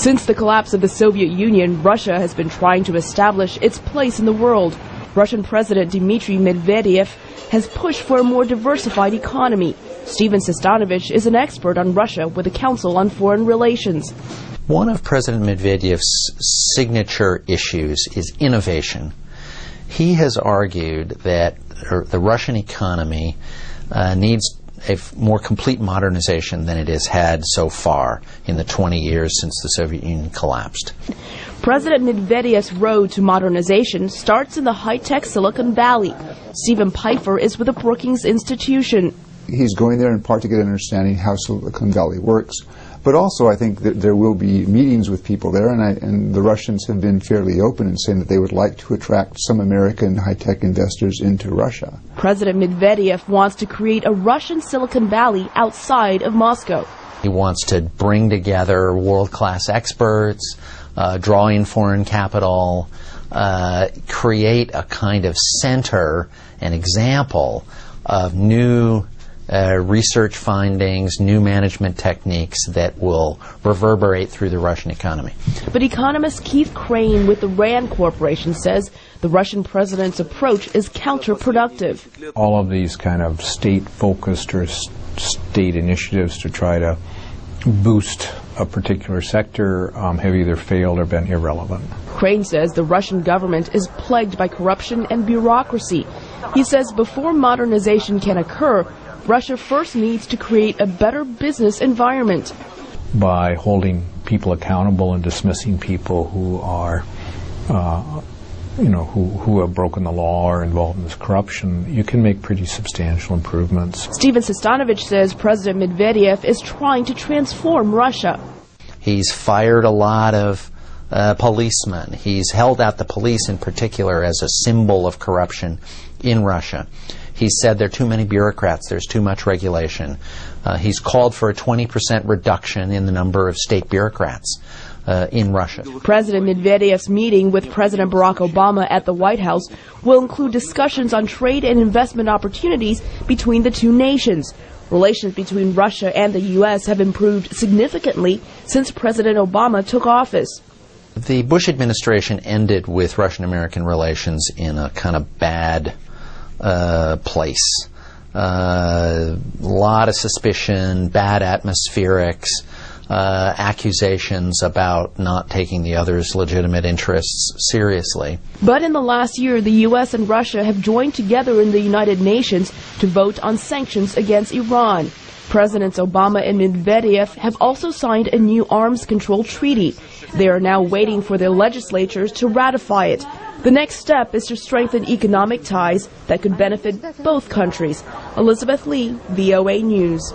Since the collapse of the Soviet Union, Russia has been trying to establish its place in the world. Russian President Dmitry Medvedev has pushed for a more diversified economy. Steven Sestanovich is an expert on Russia with the Council on Foreign Relations. One of President Medvedev's signature issues is innovation. He has argued that the Russian economy needs a more complete modernization than it has had so far in the 20 years since the Soviet Union collapsed. President Medvedev's road to modernization starts in the high-tech Silicon Valley. Stephen Pfeiffer is with the Brookings Institution. He's going there in part to get an understanding how Silicon Valley works, but also I think that there will be meetings with people there, and the Russians have been fairly open in saying that they would like to attract some American high-tech investors into Russia. President Medvedev wants to create a Russian Silicon Valley outside of Moscow. He wants to bring together world-class experts, draw in foreign capital, create a kind of center, an example of new research findings, new management techniques that will reverberate through the Russian economy. But economist Keith Crane with the RAND Corporation says the Russian president's approach is counterproductive. All of these kind of state-focused or state initiatives to try to boost a particular sector have either failed or been irrelevant. Crane says the Russian government is plagued by corruption and bureaucracy. He says before modernization can occur, Russia first needs to create a better business environment. By holding people accountable and dismissing people who are, who have broken the law or involved in this corruption, you can make pretty substantial improvements. Steven Sestanovich says President Medvedev is trying to transform Russia. He's fired a lot of policemen. He's held out the police in particular as a symbol of corruption in Russia. He said there are too many bureaucrats, there's too much regulation. He's called for a 20% reduction in the number of state bureaucrats in Russia. President Medvedev's meeting with President Barack Obama at the White House will include discussions on trade and investment opportunities between the two nations. Relations between Russia and the U.S. have improved significantly since President Obama took office. The Bush administration ended with Russian-American relations in a kind of bad place. A lot of suspicion, bad atmospherics, accusations about not taking the other's legitimate interests seriously. But in the last year, the U.S. and Russia have joined together in the United Nations to vote on sanctions against Iran. Presidents Obama and Medvedev have also signed a new arms control treaty. They are now waiting for their legislatures to ratify it. The next step is to strengthen economic ties that could benefit both countries. Elizabeth Lee, VOA News.